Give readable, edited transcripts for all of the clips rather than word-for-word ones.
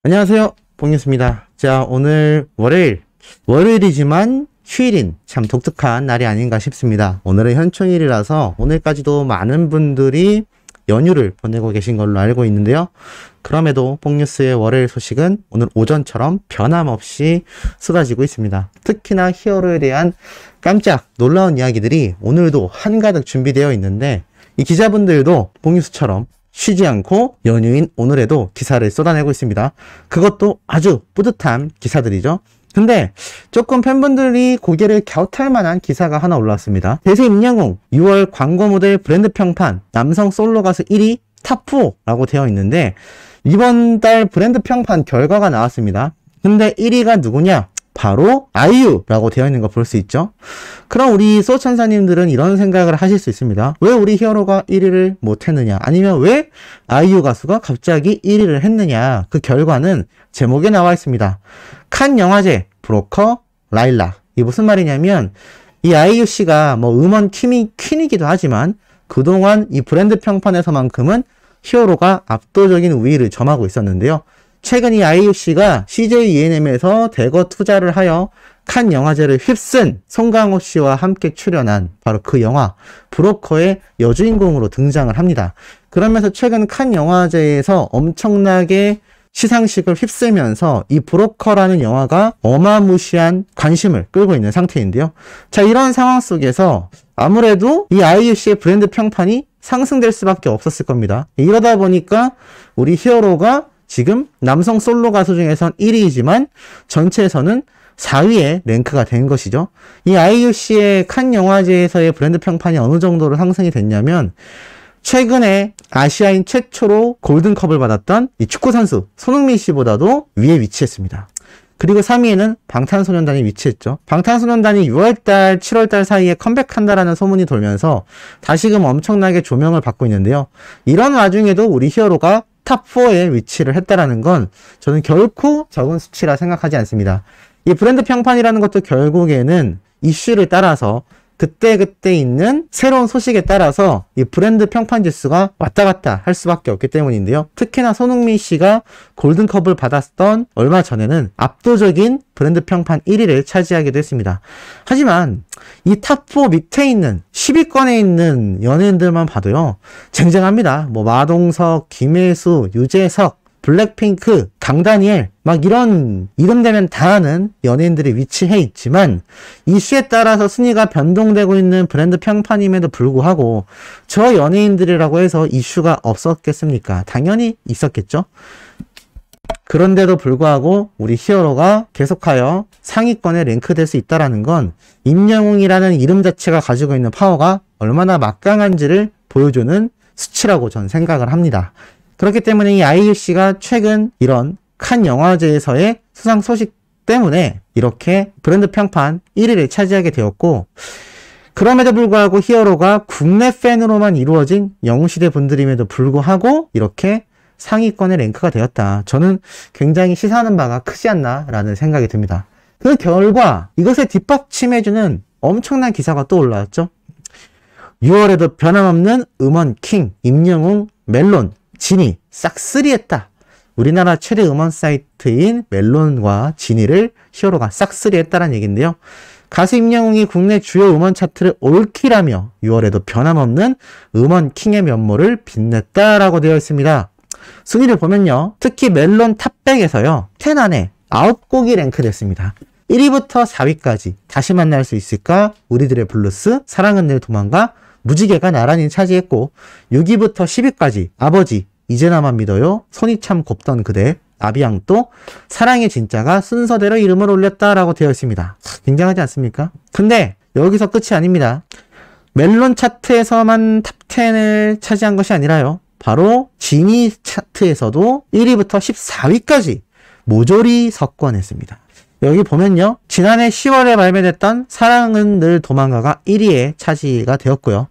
안녕하세요, 봉유스입니다. 자, 오늘 월요일이지만 휴일인 참 독특한 날이 아닌가 싶습니다. 오늘은 현충일이라서 오늘까지도 많은 분들이 연휴를 보내고 계신 걸로 알고 있는데요. 그럼에도 봉뉴스의 월요일 소식은 오늘 오전처럼 변함없이 쏟아지고 있습니다. 특히나 히어로에 대한 깜짝 놀라운 이야기들이 오늘도 한가득 준비되어 있는데, 이 기자분들도 봉뉴스처럼 쉬지 않고 연휴인 오늘에도 기사를 쏟아내고 있습니다. 그것도 아주 뿌듯한 기사들이죠. 근데 조금 팬분들이 고개를 갸웃할 만한 기사가 하나 올라왔습니다. 대세 임영웅 6월 광고 모델 브랜드 평판 남성 솔로 가수 1위 탑4라고 되어 있는데, 이번 달 브랜드 평판 결과가 나왔습니다. 근데 1위가 누구냐? 바로 아이유라고 되어 있는 거 볼 수 있죠. 그럼 우리 소천사님들은 이런 생각을 하실 수 있습니다. 왜 우리 히어로가 1위를 못했느냐, 아니면 왜 아이유 가수가 갑자기 1위를 했느냐. 그 결과는 제목에 나와 있습니다. 칸 영화제 브로커 라일락. 이게 무슨 말이냐면, 이 아이유 씨가 뭐 음원 퀸이기도 하지만 그동안 이 브랜드 평판에서만큼은 히어로가 압도적인 우위를 점하고 있었는데요. 최근 이 아이유 씨가 CJ ENM에서 대거 투자를 하여 칸 영화제를 휩쓴 송강호 씨와 함께 출연한 바로 그 영화 브로커의 여주인공으로 등장을 합니다. 그러면서 최근 칸 영화제에서 엄청나게 시상식을 휩쓸면서 이 브로커라는 영화가 어마무시한 관심을 끌고 있는 상태인데요. 자, 이런 상황 속에서 아무래도 이 아이유 씨의 브랜드 평판이 상승될 수밖에 없었을 겁니다. 이러다 보니까 우리 히어로가 지금 남성 솔로 가수 중에선 1위이지만 전체에서는 4위에 랭크가 된 것이죠. 이 아이유 씨의 칸 영화제에서의 브랜드 평판이 어느 정도로 상승이 됐냐면, 최근에 아시아인 최초로 골든컵을 받았던 이 축구선수 손흥민 씨보다도 위에 위치했습니다. 그리고 3위에는 방탄소년단이 위치했죠. 방탄소년단이 6월달, 7월달 사이에 컴백한다라는 소문이 돌면서 다시금 엄청나게 조명을 받고 있는데요. 이런 와중에도 우리 히어로가 탑4에 위치를 했다라는 건 저는 결코 적은 수치라 생각하지 않습니다. 이 브랜드 평판이라는 것도 결국에는 이슈를 따라서 그때그때 있는 새로운 소식에 따라서 이 브랜드 평판 지수가 왔다 갔다 할 수밖에 없기 때문인데요. 특히나 손흥민 씨가 골든컵을 받았던 얼마 전에는 압도적인 브랜드 평판 1위를 차지하기도 했습니다. 하지만 이 탑4 밑에 있는 10위권에 있는 연예인들만 봐도요, 쟁쟁합니다. 뭐 마동석, 김혜수, 유재석, 블랙핑크, 강다니엘, 막 이런 이름 되면 다 아는 연예인들이 위치해 있지만, 이슈에 따라서 순위가 변동되고 있는 브랜드 평판임에도 불구하고 저 연예인들이라고 해서 이슈가 없었겠습니까? 당연히 있었겠죠. 그런데도 불구하고 우리 히어로가 계속하여 상위권에 랭크될 수 있다는 건 임영웅이라는 이름 자체가 가지고 있는 파워가 얼마나 막강한지를 보여주는 수치라고 저는 생각을 합니다. 그렇기 때문에 이 아이유 씨가 최근 이런 칸 영화제에서의 수상 소식 때문에 이렇게 브랜드 평판 1위를 차지하게 되었고, 그럼에도 불구하고 히어로가 국내 팬으로만 이루어진 영웅시대 분들임에도 불구하고 이렇게 상위권에 랭크가 되었다. 저는 굉장히 시사하는 바가 크지 않나라는 생각이 듭니다. 그 결과 이것에 뒷받침해주는 엄청난 기사가 또 올라왔죠. 6월에도 변함없는 음원 킹 임영웅, 멜론, 지니 싹쓸이했다. 우리나라 최대 음원 사이트인 멜론과 지니를 히어로가 싹쓸이했다는 얘기인데요. 가수 임영웅이 국내 주요 음원 차트를 올킬하며 6월에도 변함없는 음원 킹의 면모를 빛냈다라고 되어 있습니다. 순위를 보면요, 특히 멜론 탑100에서요 10 안에 9곡이 랭크됐습니다. 1위부터 4위까지 다시 만날 수 있을까, 우리들의 블루스, 사랑은 늘 도망가, 무지개가 나란히 차지했고, 6위부터 10위까지 아버지, 이제 나만 믿어요, 손이 참 곱던 그대, 아비앙또, 사랑의 진짜가 순서대로 이름을 올렸다라고 되어 있습니다. 굉장하지 않습니까? 근데 여기서 끝이 아닙니다. 멜론 차트에서만 탑10을 차지한 것이 아니라요, 바로 지니 차트에서도 1위부터 14위까지 모조리 석권했습니다. 여기 보면요, 지난해 10월에 발매됐던 사랑은 늘 도망가가 1위에 차지가 되었고요.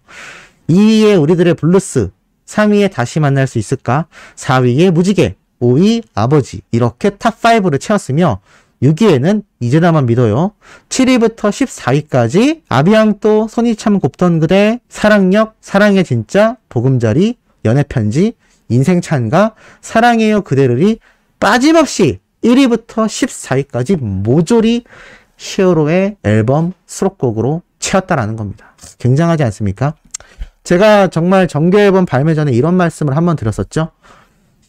2위에 우리들의 블루스, 3위에 다시 만날 수 있을까, 4위에 무지개, 5위 아버지, 이렇게 탑5를 채웠으며 6위에는 이제 나만 믿어요, 7위부터 14위까지 아비앙또, 손이 참 곱던 그대, 사랑역, 사랑의 진짜, 보금자리, 연애편지, 인생찬가, 사랑해요 그대를이 빠짐없이 1위부터 14위까지 모조리 히어로의 앨범 수록곡으로 채웠다라는 겁니다. 굉장하지 않습니까? 제가 정말 정규 앨범 발매 전에 이런 말씀을 한번 드렸었죠.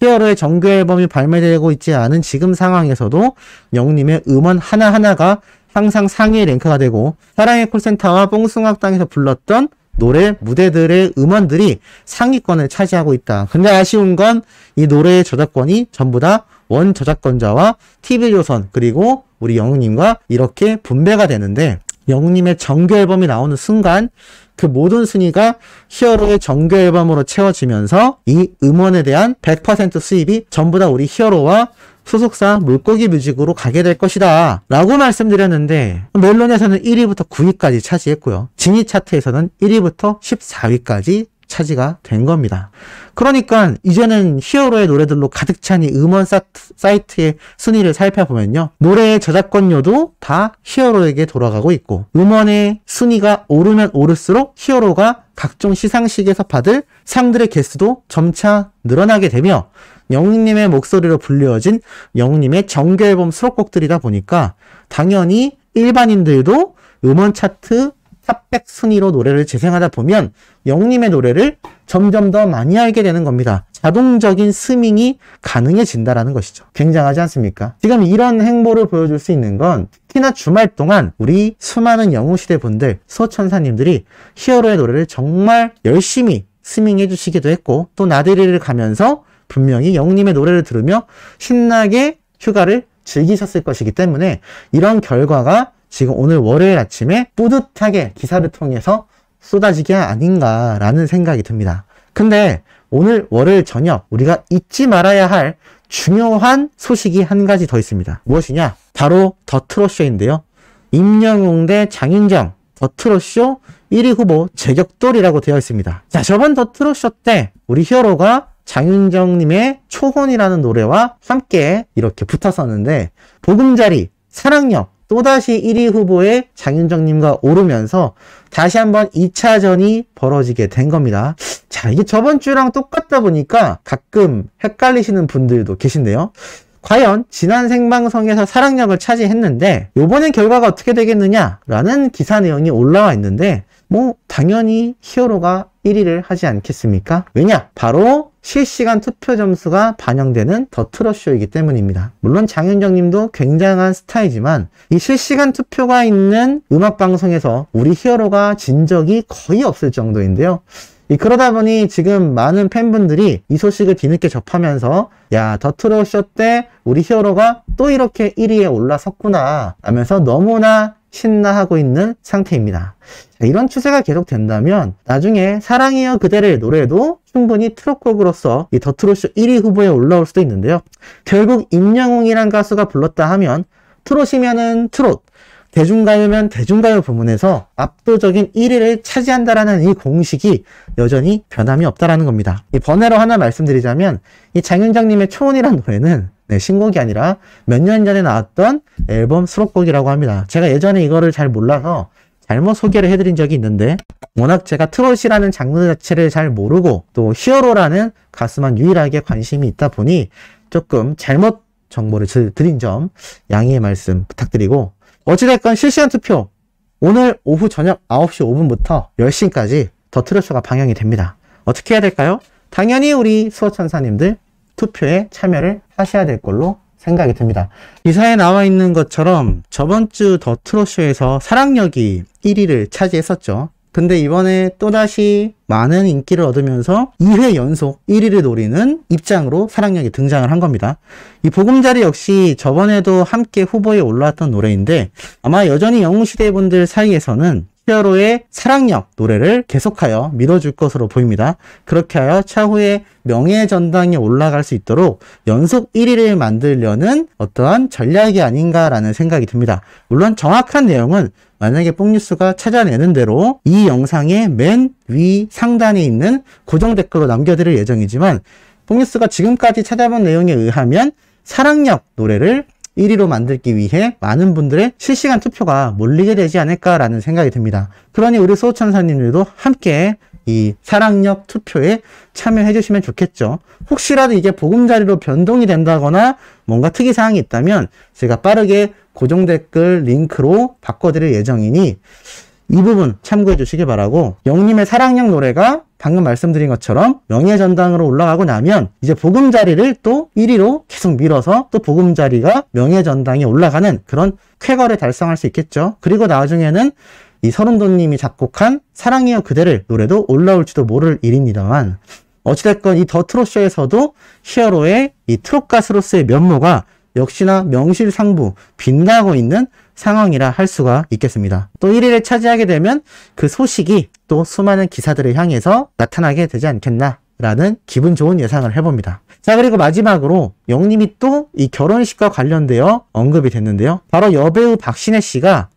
히어로의 정규 앨범이 발매되고 있지 않은 지금 상황에서도 영웅님의 음원 하나하나가 항상 상위 랭크가 되고 사랑의 콜센터와 뽕숭악당에서 불렀던 노래 무대들의 음원들이 상위권을 차지하고 있다. 근데 아쉬운 건 이 노래의 저작권이 전부 다 원 저작권자와 TV조선 그리고 우리 영웅님과 이렇게 분배가 되는데 영웅님의 정규 앨범이 나오는 순간 그 모든 순위가 히어로의 정규 앨범으로 채워지면서 이 음원에 대한 100% 수입이 전부 다 우리 히어로와 소속사 물고기 뮤직으로 가게 될 것이다 라고 말씀드렸는데 멜론에서는 1위부터 9위까지 차지했고요. 지니 차트에서는 1위부터 14위까지 차지가 된 겁니다. 그러니까 이제는 히어로의 노래들로 가득 찬 이 음원 사이트의 순위를 살펴보면요. 노래의 저작권료도 다 히어로에게 돌아가고 있고 음원의 순위가 오르면 오를수록 히어로가 각종 시상식에서 받을 상들의 개수도 점차 늘어나게 되며 영웅님의 목소리로 불리워진 영웅님의 정규 앨범 수록곡들이다 보니까 당연히 일반인들도 음원 차트 탑100 순위로 노래를 재생하다 보면 영웅님의 노래를 점점 더 많이 알게 되는 겁니다. 자동적인 스밍이 가능해진다라는 것이죠. 굉장하지 않습니까? 지금 이런 행보를 보여줄 수 있는 건 특히나 주말 동안 우리 수많은 영웅시대 분들, 수호천사님들이 히어로의 노래를 정말 열심히 스밍해 주시기도 했고 또 나들이를 가면서 분명히 영웅님의 노래를 들으며 신나게 휴가를 즐기셨을 것이기 때문에 이런 결과가 지금 오늘 월요일 아침에 뿌듯하게 기사를 통해서 쏟아지게 아닌가라는 생각이 듭니다. 근데 오늘 월요일 저녁 우리가 잊지 말아야 할 중요한 소식이 한 가지 더 있습니다. 무엇이냐? 바로 더 트롯쇼인데요. 임영웅 대 장윤정 더 트롯쇼 1위 후보 재격돌이라고 되어 있습니다. 자, 저번 더 트롯쇼 때 우리 히어로가 장윤정님의 초혼이라는 노래와 함께 이렇게 붙었었는데 보금자리, 사랑력 또다시 1위 후보에 장윤정님과 오르면서 다시 한번 2차전이 벌어지게 된 겁니다. 자, 이게 저번 주랑 똑같다 보니까 가끔 헷갈리시는 분들도 계신데요. 과연 지난 생방송에서 사랑력을 차지했는데 이번엔 결과가 어떻게 되겠느냐라는 기사 내용이 올라와 있는데 뭐 당연히 히어로가 1위를 하지 않겠습니까? 왜냐? 바로 실시간 투표 점수가 반영되는 더 트롯쇼이기 때문입니다. 물론 장윤정 님도 굉장한 스타이지만 이 실시간 투표가 있는 음악방송에서 우리 히어로가 진 적이 거의 없을 정도인데요. 그러다 보니 지금 많은 팬분들이 이 소식을 뒤늦게 접하면서 야, 더 트롯쇼 때 우리 히어로가 또 이렇게 1위에 올라섰구나 하면서 너무나 신나하고 있는 상태입니다. 자, 이런 추세가 계속된다면 나중에 사랑이여 그대를 노래도 충분히 트롯곡으로서 이 더 트롯쇼 1위 후보에 올라올 수도 있는데요. 결국 임영웅이란 가수가 불렀다 하면 트롯이면은 트롯, 대중가요면 대중가요 부문에서 압도적인 1위를 차지한다라는 이 공식이 여전히 변함이 없다라는 겁니다. 이 번외로 하나 말씀드리자면 이 장윤정님의 초혼이란 노래는 신곡이 아니라 몇 년 전에 나왔던 앨범 수록곡이라고 합니다. 제가 예전에 이거를 잘 몰라서 잘못 소개를 해드린 적이 있는데 워낙 제가 트롯이라는 장르 자체를 잘 모르고 또 히어로라는 가수만 유일하게 관심이 있다 보니 조금 잘못 정보를 드린 점 양해의 말씀 부탁드리고 어찌됐건 실시간 투표 오늘 오후 저녁 9시 5분부터 10시까지 더 트롯쇼가 방영이 됩니다. 어떻게 해야 될까요? 당연히 우리 수호천사님들 투표에 참여를 하셔야 될 걸로 생각이 듭니다. 기사에 나와 있는 것처럼 저번 주 더 트롯쇼에서 사랑력이 1위를 차지했었죠. 근데 이번에 또다시 많은 인기를 얻으면서 2회 연속 1위를 노리는 입장으로 사랑력이 등장을 한 겁니다. 이 보금자리 역시 저번에도 함께 후보에 올라왔던 노래인데 아마 여전히 영웅시대 분들 사이에서는 히어로의 사랑력 노래를 계속하여 밀어줄 것으로 보입니다. 그렇게 하여 차후에 명예전당에 올라갈 수 있도록 연속 1위를 만들려는 어떠한 전략이 아닌가라는 생각이 듭니다. 물론 정확한 내용은 만약에 뽕뉴스가 찾아내는 대로 이 영상의 맨 위 상단에 있는 고정 댓글로 남겨드릴 예정이지만 뽕뉴스가 지금까지 찾아본 내용에 의하면 사랑력 노래를 1위로 만들기 위해 많은 분들의 실시간 투표가 몰리게 되지 않을까라는 생각이 듭니다. 그러니 우리 수호천사님들도 함께 이 사랑역 투표에 참여해 주시면 좋겠죠. 혹시라도 이게 보금자리로 변동이 된다거나 뭔가 특이사항이 있다면 제가 빠르게 고정 댓글 링크로 바꿔드릴 예정이니 이 부분 참고해 주시기 바라고, 영님의 사랑역 노래가 방금 말씀드린 것처럼 명예전당으로 올라가고 나면 이제 보금자리를 또 1위로 계속 밀어서 또 보금자리가 명예전당에 올라가는 그런 쾌거를 달성할 수 있겠죠. 그리고 나중에는 이 서른도님이 작곡한 사랑이여 그대를 노래도 올라올지도 모를 일입니다만, 어찌됐건 이 더 트롯쇼에서도 히어로의 이 트롯 가수로서의 면모가 역시나 명실상부 빛나고 있는 상황이라 할 수가 있겠습니다. 또 1위를 차지하게 되면 그 소식이 또 수많은 기사들을 향해서 나타나게 되지 않겠나라는 기분 좋은 예상을 해봅니다. 자, 그리고 마지막으로 영님이 또 이 결혼식과 관련되어 언급이 됐는데요. 바로 여배우 박신혜 씨가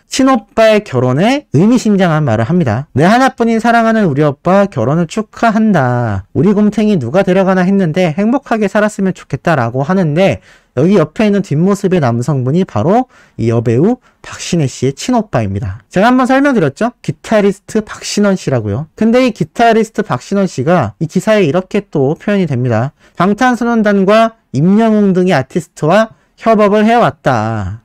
친오빠의 결혼에 의미심장한 말을 합니다. 내 하나뿐인 사랑하는 우리 오빠 결혼을 축하한다. 우리 곰탱이 누가 데려가나 했는데 행복하게 살았으면 좋겠다라고 하는데, 여기 옆에 있는 뒷모습의 남성분이 바로 이 여배우 박신혜 씨의 친오빠입니다. 제가 한번 설명드렸죠? 기타리스트 박신원 씨라고요. 근데 이 기타리스트 박신원 씨가 이 기사에 이렇게 또 표현이 됩니다. 방탄소년단과 임영웅 등의 아티스트와 협업을 해왔다.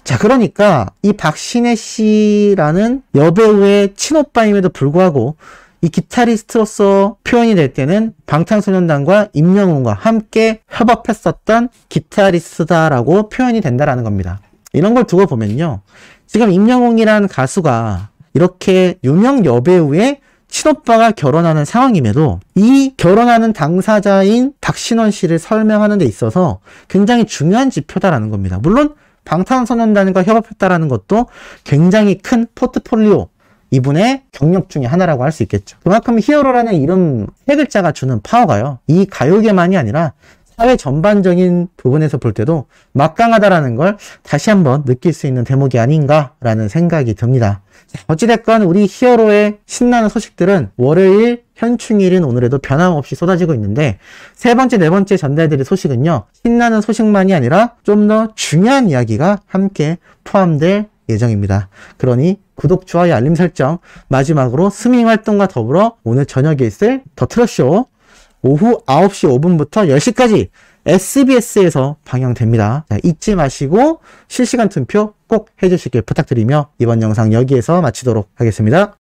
자, 그러니까 이 박신혜 씨라는 여배우의 친오빠임에도 불구하고 이 기타리스트로서 표현이 될 때는 방탄소년단과 임영웅과 함께 협업했었던 기타리스트다라고 표현이 된다라는 겁니다. 이런 걸 두고 보면요, 지금 임영웅이라는 가수가 이렇게 유명 여배우의 친오빠가 결혼하는 상황임에도 이 결혼하는 당사자인 박신원 씨를 설명하는 데 있어서 굉장히 중요한 지표다라는 겁니다. 물론 방탄소년단과 협업했다라는 것도 굉장히 큰 포트폴리오, 이분의 경력 중에 하나라고 할 수 있겠죠. 그만큼 히어로라는 이름 세 글자가 주는 파워가요, 이 가요계만이 아니라 사회 전반적인 부분에서 볼 때도 막강하다라는 걸 다시 한번 느낄 수 있는 대목이 아닌가라는 생각이 듭니다. 어찌됐건 우리 히어로의 신나는 소식들은 월요일, 현충일인 오늘에도 변함없이 쏟아지고 있는데, 세 번째, 네 번째 전달드릴 소식은요, 신나는 소식만이 아니라 좀 더 중요한 이야기가 함께 포함될 예정입니다. 그러니 구독, 좋아요, 알림 설정, 마지막으로 스밍 활동과 더불어 오늘 저녁에 있을 더 트롯쇼 오후 9시 5분부터 10시까지 SBS에서 방영됩니다. 자, 잊지 마시고 실시간 투표 꼭 해주시길 부탁드리며 이번 영상 여기에서 마치도록 하겠습니다.